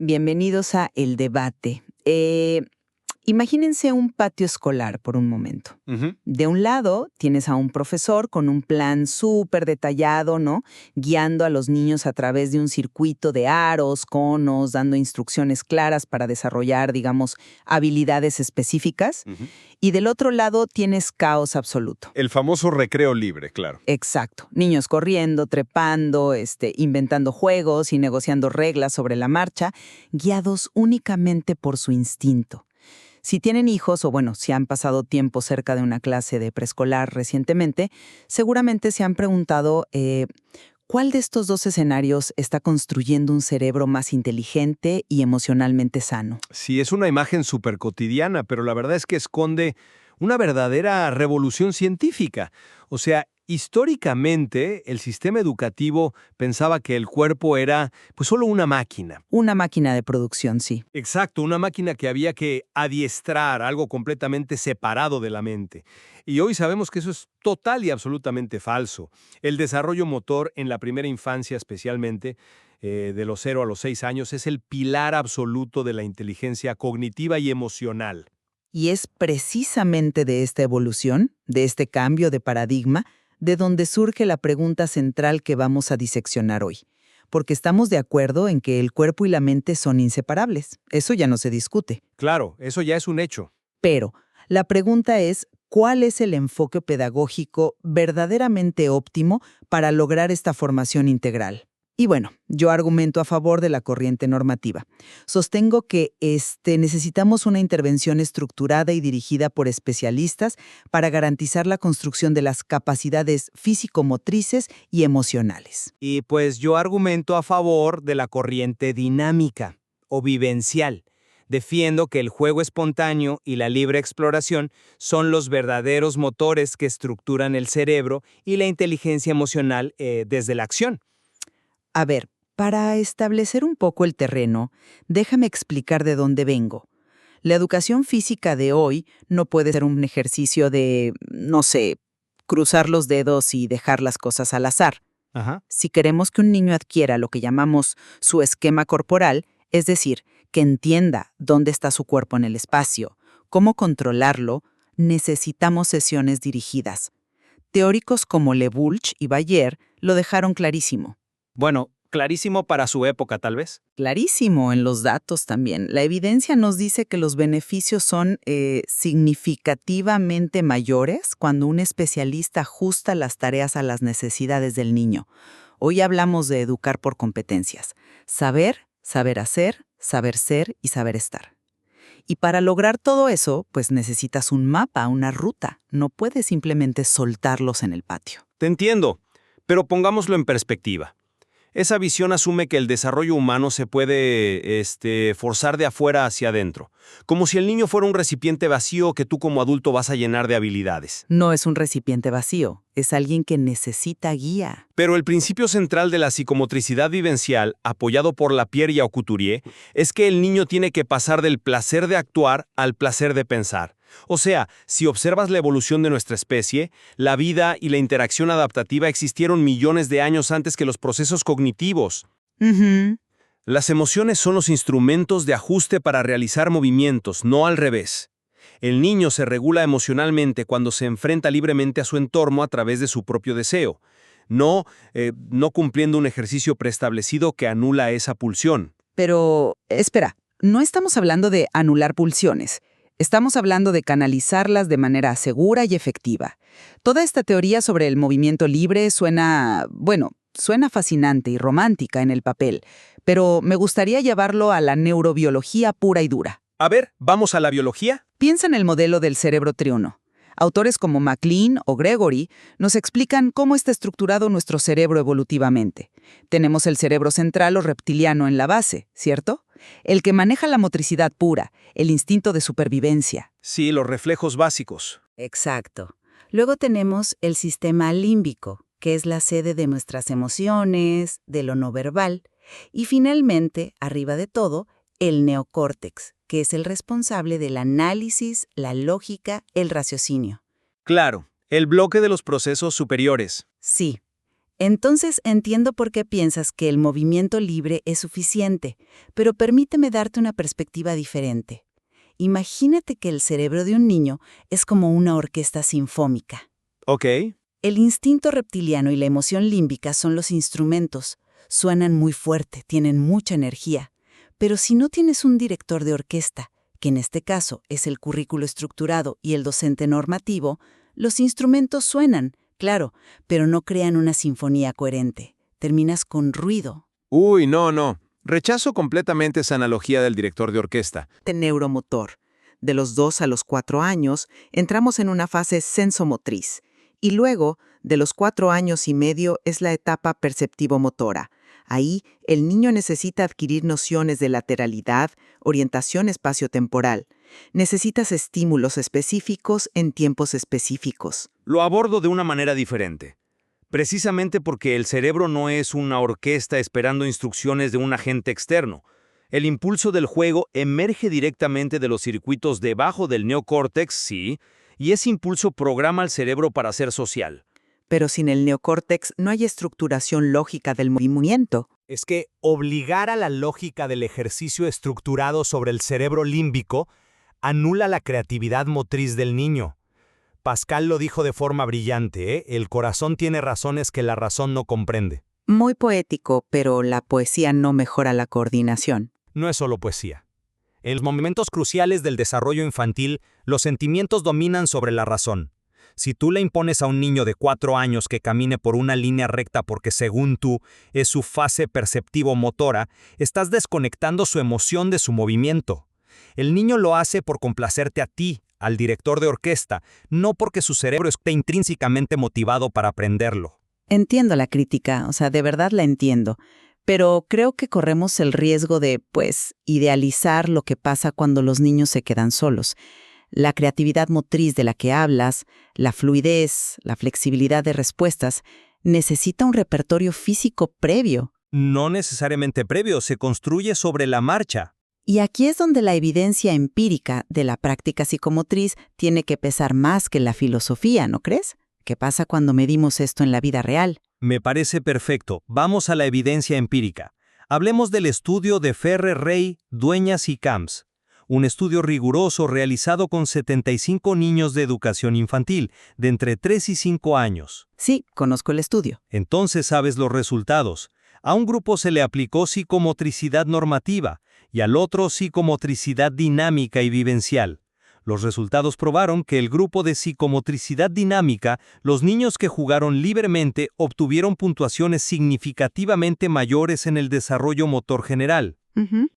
Bienvenidos a El Debate. Imagínense un patio escolar por un momento. Ujú. De un lado tienes a un profesor con un plan súper detallado, ¿no? Guiando a los niños a través de un circuito de aros, conos, dando instrucciones claras para desarrollar, digamos, habilidades específicas. Ujú. Y del otro lado tienes caos absoluto. El famoso recreo libre, claro. Exacto. Niños corriendo, trepando, inventando juegos y negociando reglas sobre la marcha, guiados únicamente por su instinto. Si tienen hijos o bueno, si han pasado tiempo cerca de una clase de preescolar recientemente, seguramente se han preguntado ¿cuál de estos dos escenarios está construyendo un cerebro más inteligente y emocionalmente sano? Sí, es una imagen súper cotidiana, pero la verdad es que esconde una verdadera revolución científica. O sea, históricamente el sistema educativo pensaba que el cuerpo era pues solo una máquina. Una máquina de producción, sí. Exacto, una máquina que había que adiestrar, algo completamente separado de la mente. Y hoy sabemos que eso es total y absolutamente falso. El desarrollo motor en la primera infancia especialmente, de los 0 a los 6 años, es el pilar absoluto de la inteligencia cognitiva y emocional. Y es precisamente de esta evolución, de este cambio de paradigma, de donde surge la pregunta central que vamos a diseccionar hoy. Porque estamos de acuerdo en que el cuerpo y la mente son inseparables. Eso ya no se discute. Claro, eso ya es un hecho. Pero la pregunta es, ¿cuál es el enfoque pedagógico verdaderamente óptimo para lograr esta formación integral? Y bueno, yo argumento a favor de la corriente normativa. Sostengo que necesitamos una intervención estructurada y dirigida por especialistas para garantizar la construcción de las capacidades físico-motrices y emocionales. Y pues yo argumento a favor de la corriente dinámica o vivencial. Defiendo que el juego espontáneo y la libre exploración son los verdaderos motores que estructuran el cerebro y la inteligencia emocional desde la acción. A ver, para establecer un poco el terreno, déjame explicar de dónde vengo. La educación física de hoy no puede ser un ejercicio de, no sé, cruzar los dedos y dejar las cosas al azar. Ajá. Si queremos que un niño adquiera lo que llamamos su esquema corporal, es decir, que entienda dónde está su cuerpo en el espacio, cómo controlarlo, necesitamos sesiones dirigidas. Teóricos como Lebulch y Bayer lo dejaron clarísimo. Bueno, clarísimo para su época tal vez. Clarísimo en los datos también. La evidencia nos dice que los beneficios son significativamente mayores cuando un especialista ajusta las tareas a las necesidades del niño. Hoy hablamos de educar por competencias. Saber, saber hacer, saber ser y saber estar. Y para lograr todo eso, pues necesitas un mapa, una ruta. No puedes simplemente soltarlos en el patio. Te entiendo, pero pongámoslo en perspectiva. Esa visión asume que el desarrollo humano se puede forzar de afuera hacia adentro, como si el niño fuera un recipiente vacío que tú como adulto vas a llenar de habilidades. No es un recipiente vacío, es alguien que necesita guía. Pero el principio central de la psicomotricidad vivencial, apoyado por Lapierre y Aucouturier, es que el niño tiene que pasar del placer de actuar al placer de pensar. O sea, si observas la evolución de nuestra especie, la vida y la interacción adaptativa existieron millones de años antes que los procesos cognitivos. Ujú. Las emociones son los instrumentos de ajuste para realizar movimientos, no al revés. El niño se regula emocionalmente cuando se enfrenta libremente a su entorno a través de su propio deseo, no cumpliendo un ejercicio preestablecido que anula esa pulsión. Pero, espera, no estamos hablando de anular pulsiones. Estamos hablando de canalizarlas de manera segura y efectiva. Toda esta teoría sobre el movimiento libre suena fascinante y romántica en el papel, pero me gustaría llevarlo a la neurobiología pura y dura. A ver, ¿vamos a la biología? Piensa en el modelo del cerebro triuno. Autores como MacLean o Gregory nos explican cómo está estructurado nuestro cerebro evolutivamente. Tenemos el cerebro central o reptiliano en la base, ¿cierto? El que maneja la motricidad pura, el instinto de supervivencia. Sí, los reflejos básicos. Exacto. Luego tenemos el sistema límbico, que es la sede de nuestras emociones, de lo no verbal. Y finalmente, arriba de todo, el neocórtex, que es el responsable del análisis, la lógica, el raciocinio. Claro, el bloque de los procesos superiores. Sí, Entonces entiendo por qué piensas que el movimiento libre es suficiente, pero permíteme darte una perspectiva diferente. Imagínate que el cerebro de un niño es como una orquesta sinfónica. Ok. El instinto reptiliano y la emoción límbica son los instrumentos. Suenan muy fuerte, tienen mucha energía. Pero si no tienes un director de orquesta, que en este caso es el currículo estructurado y el docente normativo, los instrumentos suenan, claro, pero no crean una sinfonía coherente. Terminas con ruido. Uy, no. Rechazo completamente esa analogía del director de orquesta. Neuromotor. De los 2 a los 4 años, entramos en una fase sensomotriz. Y luego, de los 4 años y medio, es la etapa perceptivo-motora. Ahí, el niño necesita adquirir nociones de lateralidad, orientación espaciotemporal. Necesitas estímulos específicos en tiempos específicos. Lo abordo de una manera diferente. Precisamente porque el cerebro no es una orquesta esperando instrucciones de un agente externo. El impulso del juego emerge directamente de los circuitos debajo del neocórtex, sí, y ese impulso programa al cerebro para ser social. Pero sin el neocórtex no hay estructuración lógica del movimiento. Es que obligar a la lógica del ejercicio estructurado sobre el cerebro límbico anula la creatividad motriz del niño. Pascal lo dijo de forma brillante, ¿eh? El corazón tiene razones que la razón no comprende. Muy poético, pero la poesía no mejora la coordinación. No es solo poesía. En los momentos cruciales del desarrollo infantil, los sentimientos dominan sobre la razón. Si tú le impones a un niño de 4 años que camine por una línea recta porque según tú es su fase perceptivo-motora, estás desconectando su emoción de su movimiento. El niño lo hace por complacerte a ti, al director de orquesta, no porque su cerebro esté intrínsecamente motivado para aprenderlo. Entiendo la crítica, de verdad la entiendo. Pero creo que corremos el riesgo de, idealizar lo que pasa cuando los niños se quedan solos. La creatividad motriz de la que hablas, la fluidez, la flexibilidad de respuestas, necesita un repertorio físico previo. No necesariamente previo, se construye sobre la marcha. Y aquí es donde la evidencia empírica de la práctica psicomotriz tiene que pesar más que la filosofía, ¿no crees? ¿Qué pasa cuando medimos esto en la vida real? Me parece perfecto. Vamos a la evidencia empírica. Hablemos del estudio de Ferrer, Rey, Dueñas y Camps. Un estudio riguroso realizado con 75 niños de educación infantil, de entre 3 y 5 años. Sí, conozco el estudio. Entonces sabes los resultados. A un grupo se le aplicó psicomotricidad normativa y al otro psicomotricidad dinámica y vivencial. Los resultados probaron que el grupo de psicomotricidad dinámica, los niños que jugaron libremente obtuvieron puntuaciones significativamente mayores en el desarrollo motor general.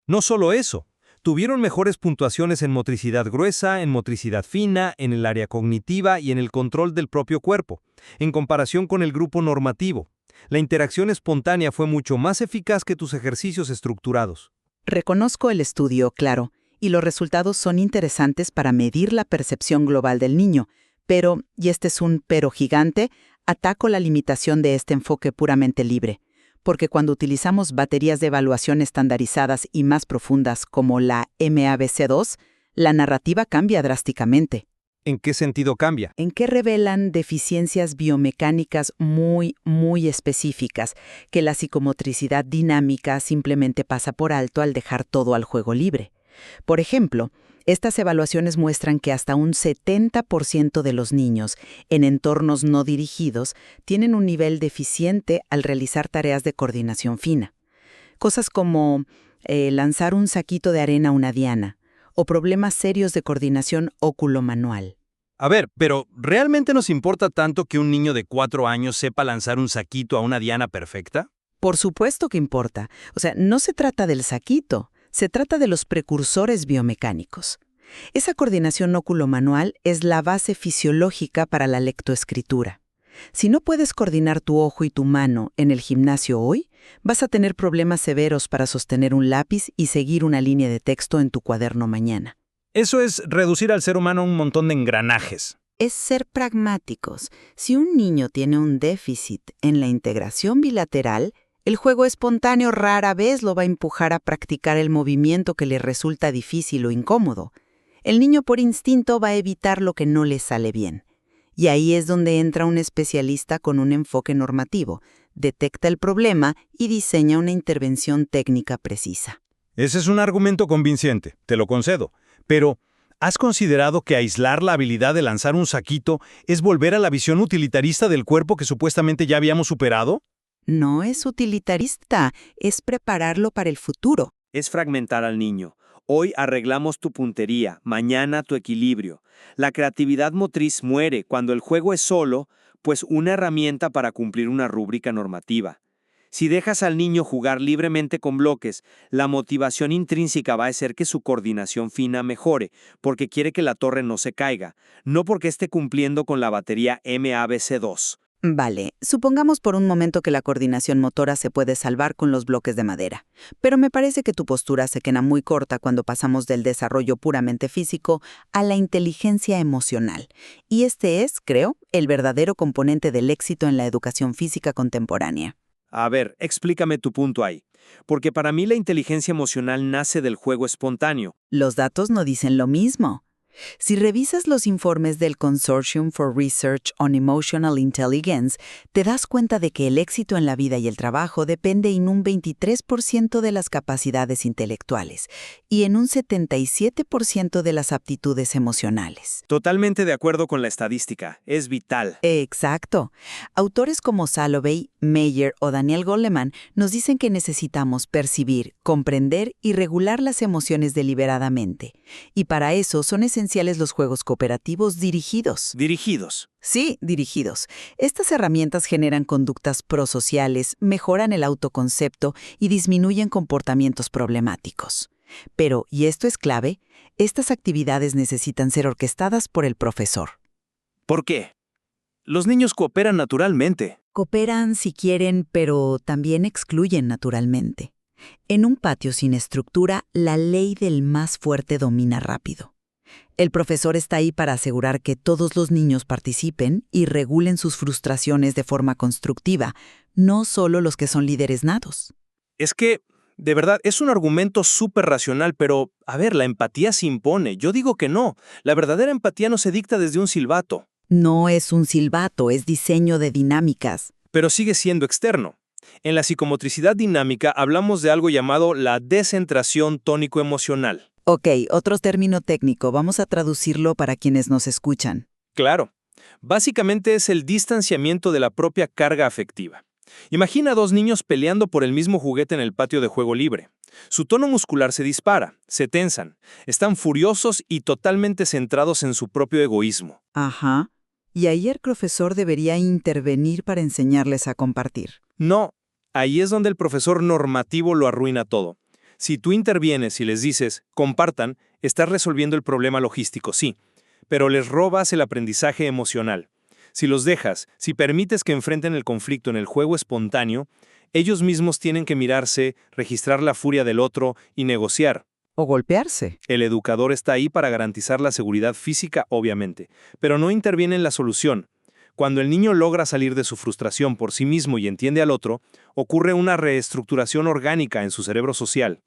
No solo eso. Tuvieron mejores puntuaciones en motricidad gruesa, en motricidad fina, en el área cognitiva y en el control del propio cuerpo, en comparación con el grupo normativo. La interacción espontánea fue mucho más eficaz que tus ejercicios estructurados. Reconozco el estudio, claro, y los resultados son interesantes para medir la percepción global del niño, pero, y este es un pero gigante, ataco la limitación de este enfoque puramente libre. Porque cuando utilizamos baterías de evaluación estandarizadas y más profundas como la MABC2, la narrativa cambia drásticamente. ¿En qué sentido cambia? En que revelan deficiencias biomecánicas muy específicas, que la psicomotricidad dinámica simplemente pasa por alto al dejar todo al juego libre. Por ejemplo, estas evaluaciones muestran que hasta un 70% de los niños en entornos no dirigidos tienen un nivel deficiente al realizar tareas de coordinación fina. Cosas como lanzar un saquito de arena a una diana o problemas serios de coordinación óculo-manual. A ver, pero ¿realmente nos importa tanto que un niño de 4 años sepa lanzar un saquito a una diana perfecta? Por supuesto que importa. No se trata del saquito. Se trata de los precursores biomecánicos. Esa coordinación óculo-manual es la base fisiológica para la lectoescritura. Si no puedes coordinar tu ojo y tu mano en el gimnasio hoy, vas a tener problemas severos para sostener un lápiz y seguir una línea de texto en tu cuaderno mañana. Eso es reducir al ser humano a un montón de engranajes. Es ser pragmáticos. Si un niño tiene un déficit en la integración bilateral, el juego espontáneo rara vez lo va a empujar a practicar el movimiento que le resulta difícil o incómodo. El niño por instinto va a evitar lo que no le sale bien. Y ahí es donde entra un especialista con un enfoque normativo, detecta el problema y diseña una intervención técnica precisa. Ese es un argumento convincente, te lo concedo. Pero, ¿has considerado que aislar la habilidad de lanzar un saquito es volver a la visión utilitarista del cuerpo que supuestamente ya habíamos superado? No es utilitarista, es prepararlo para el futuro. Es fragmentar al niño. Hoy arreglamos tu puntería, mañana tu equilibrio. La creatividad motriz muere cuando el juego es solo, pues una herramienta para cumplir una rúbrica normativa. Si dejas al niño jugar libremente con bloques, la motivación intrínseca va a hacer que su coordinación fina mejore, porque quiere que la torre no se caiga, no porque esté cumpliendo con la batería MABC2. Vale, supongamos por un momento que la coordinación motora se puede salvar con los bloques de madera, pero me parece que tu postura se queda muy corta cuando pasamos del desarrollo puramente físico a la inteligencia emocional. Y este es, creo, el verdadero componente del éxito en la educación física contemporánea. A ver, explícame tu punto ahí. Porque para mí la inteligencia emocional nace del juego espontáneo. Los datos no dicen lo mismo. Si revisas los informes del Consortium for Research on Emotional Intelligence, te das cuenta de que el éxito en la vida y el trabajo depende en un 23% de las capacidades intelectuales y en un 77% de las aptitudes emocionales. Totalmente de acuerdo con la estadística. Es vital. Exacto. Autores como Salovey, Meyer o Daniel Goleman nos dicen que necesitamos percibir, comprender y regular las emociones deliberadamente. Y para eso son esenciales los juegos cooperativos dirigidos. Dirigidos. Sí, dirigidos. Estas herramientas generan conductas prosociales, mejoran el autoconcepto y disminuyen comportamientos problemáticos. Pero, y esto es clave, estas actividades necesitan ser orquestadas por el profesor. ¿Por qué? Los niños cooperan naturalmente. Cooperan si quieren, pero también excluyen naturalmente. En un patio sin estructura, la ley del más fuerte domina rápido. El profesor está ahí para asegurar que todos los niños participen y regulen sus frustraciones de forma constructiva, no solo los que son líderes natos. Es que, de verdad, es un argumento súper racional, pero, a ver, la empatía se impone. Yo digo que no. La verdadera empatía no se dicta desde un silbato. No es un silbato, es diseño de dinámicas. Pero sigue siendo externo. En la psicomotricidad dinámica hablamos de algo llamado la descentración tónico-emocional. Ok, otro término técnico, vamos a traducirlo para quienes nos escuchan. Claro. Básicamente es el distanciamiento de la propia carga afectiva. Imagina a dos niños peleando por el mismo juguete en el patio de juego libre. Su tono muscular se dispara, se tensan, están furiosos y totalmente centrados en su propio egoísmo. Ajá. Y ahí el profesor debería intervenir para enseñarles a compartir. No, ahí es donde el profesor normativo lo arruina todo. Si tú intervienes y les dices, compartan, estás resolviendo el problema logístico, sí, pero les robas el aprendizaje emocional. Si los dejas, si permites que enfrenten el conflicto en el juego espontáneo, ellos mismos tienen que mirarse, registrar la furia del otro y negociar. O golpearse. El educador está ahí para garantizar la seguridad física, obviamente, pero no interviene en la solución. Cuando el niño logra salir de su frustración por sí mismo y entiende al otro, ocurre una reestructuración orgánica en su cerebro social.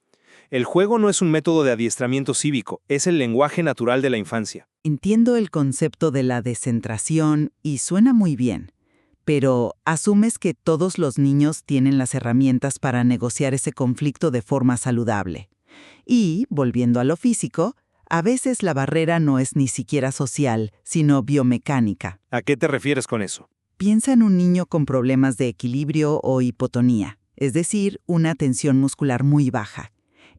El juego no es un método de adiestramiento cívico, es el lenguaje natural de la infancia. Entiendo el concepto de la descentración y suena muy bien, pero asumes que todos los niños tienen las herramientas para negociar ese conflicto de forma saludable. Y, volviendo a lo físico, a veces la barrera no es ni siquiera social, sino biomecánica. ¿A qué te refieres con eso? Piensa en un niño con problemas de equilibrio o hipotonía, es decir, una tensión muscular muy baja.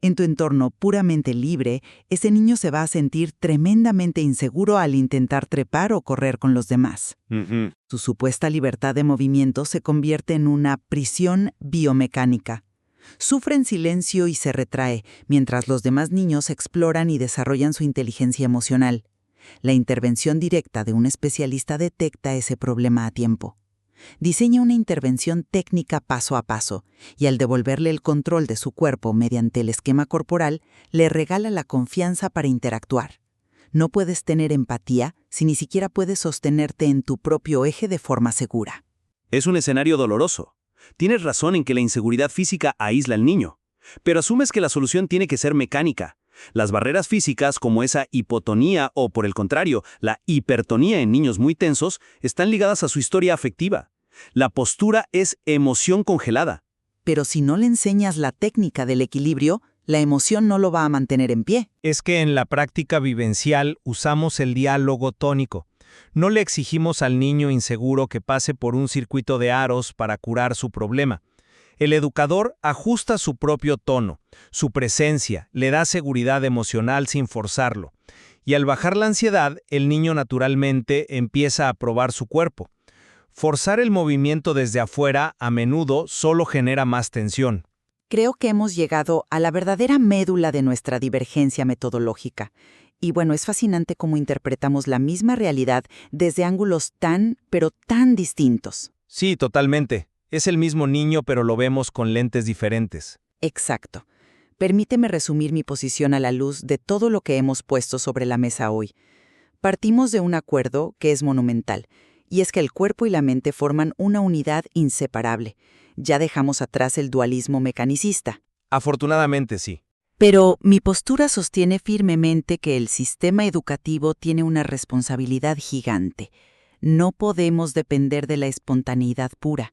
En tu entorno puramente libre, ese niño se va a sentir tremendamente inseguro al intentar trepar o correr con los demás. Su supuesta libertad de movimiento se convierte en una prisión biomecánica. Sufre en silencio y se retrae, mientras los demás niños exploran y desarrollan su inteligencia emocional. La intervención directa de un especialista detecta ese problema a tiempo. Diseña una intervención técnica paso a paso, y al devolverle el control de su cuerpo mediante el esquema corporal, le regala la confianza para interactuar. No puedes tener empatía si ni siquiera puedes sostenerte en tu propio eje de forma segura. Es un escenario doloroso. Tienes razón en que la inseguridad física aísla al niño, pero asumes que la solución tiene que ser mecánica. Las barreras físicas, como esa hipotonía o, por el contrario, la hipertonía en niños muy tensos, están ligadas a su historia afectiva. La postura es emoción congelada. Pero si no le enseñas la técnica del equilibrio, la emoción no lo va a mantener en pie. Es que en la práctica vivencial usamos el diálogo tónico. No le exigimos al niño inseguro que pase por un circuito de aros para curar su problema. El educador ajusta su propio tono, su presencia, le da seguridad emocional sin forzarlo. Y al bajar la ansiedad, el niño naturalmente empieza a probar su cuerpo. Forzar el movimiento desde afuera a menudo solo genera más tensión. Creo que hemos llegado a la verdadera médula de nuestra divergencia metodológica. Y bueno, es fascinante cómo interpretamos la misma realidad desde ángulos pero tan distintos. Sí, totalmente. Es el mismo niño, pero lo vemos con lentes diferentes. Exacto. Permíteme resumir mi posición a la luz de todo lo que hemos puesto sobre la mesa hoy. Partimos de un acuerdo que es monumental, y es que el cuerpo y la mente forman una unidad inseparable. Ya dejamos atrás el dualismo mecanicista. Afortunadamente sí. Pero mi postura sostiene firmemente que el sistema educativo tiene una responsabilidad gigante. No podemos depender de la espontaneidad pura.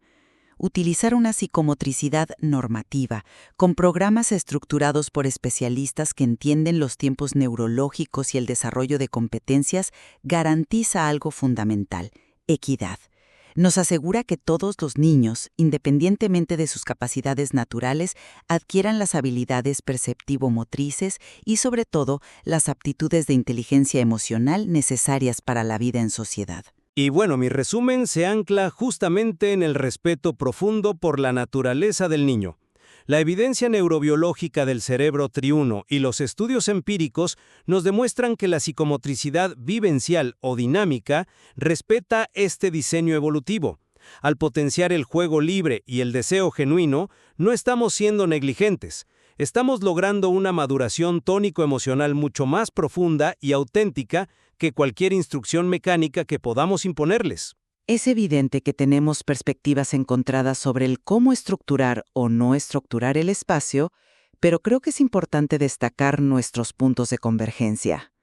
Utilizar una psicomotricidad normativa, con programas estructurados por especialistas que entienden los tiempos neurológicos y el desarrollo de competencias, garantiza algo fundamental: equidad. Nos asegura que todos los niños, independientemente de sus capacidades naturales, adquieran las habilidades perceptivo-motrices y, sobre todo, las aptitudes de inteligencia emocional necesarias para la vida en sociedad. Y bueno, mi resumen se ancla justamente en el respeto profundo por la naturaleza del niño. La evidencia neurobiológica del cerebro triuno y los estudios empíricos nos demuestran que la psicomotricidad vivencial o dinámica respeta este diseño evolutivo. Al potenciar el juego libre y el deseo genuino, no estamos siendo negligentes. Estamos logrando una maduración tónico-emocional mucho más profunda y auténtica que cualquier instrucción mecánica que podamos imponerles. Es evidente que tenemos perspectivas encontradas sobre el cómo estructurar o no estructurar el espacio, pero creo que es importante destacar nuestros puntos de convergencia.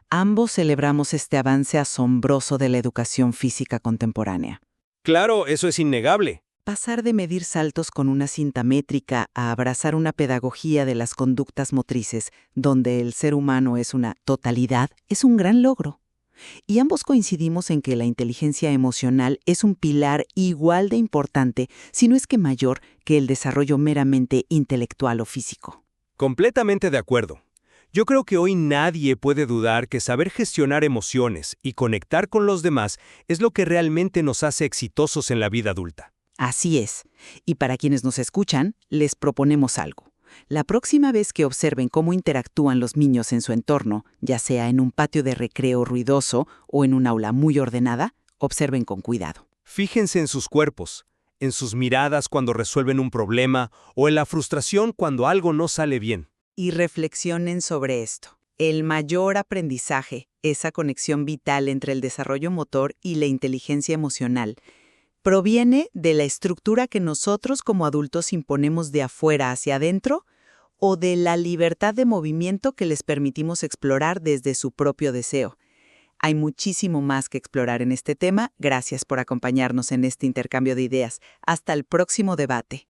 Ambos celebramos este avance asombroso de la educación física contemporánea. Claro, eso es innegable. Pasar de medir saltos con una cinta métrica a abrazar una pedagogía de las conductas motrices, donde el ser humano es una totalidad, es un gran logro. Y ambos coincidimos en que la inteligencia emocional es un pilar igual de importante, si no es que mayor, que el desarrollo meramente intelectual o físico. Completamente de acuerdo. Yo creo que hoy nadie puede dudar que saber gestionar emociones y conectar con los demás es lo que realmente nos hace exitosos en la vida adulta. Así es. Y para quienes nos escuchan, les proponemos algo. La próxima vez que observen cómo interactúan los niños en su entorno, ya sea en un patio de recreo ruidoso o en un aula muy ordenada, observen con cuidado. Fíjense en sus cuerpos, en sus miradas cuando resuelven un problema o en la frustración cuando algo no sale bien. Y reflexionen sobre esto. El mayor aprendizaje, esa conexión vital entre el desarrollo motor y la inteligencia emocional, ¿proviene de la estructura que nosotros como adultos imponemos de afuera hacia adentro o de la libertad de movimiento que les permitimos explorar desde su propio deseo? Hay muchísimo más que explorar en este tema. Gracias por acompañarnos en este intercambio de ideas. Hasta el próximo debate.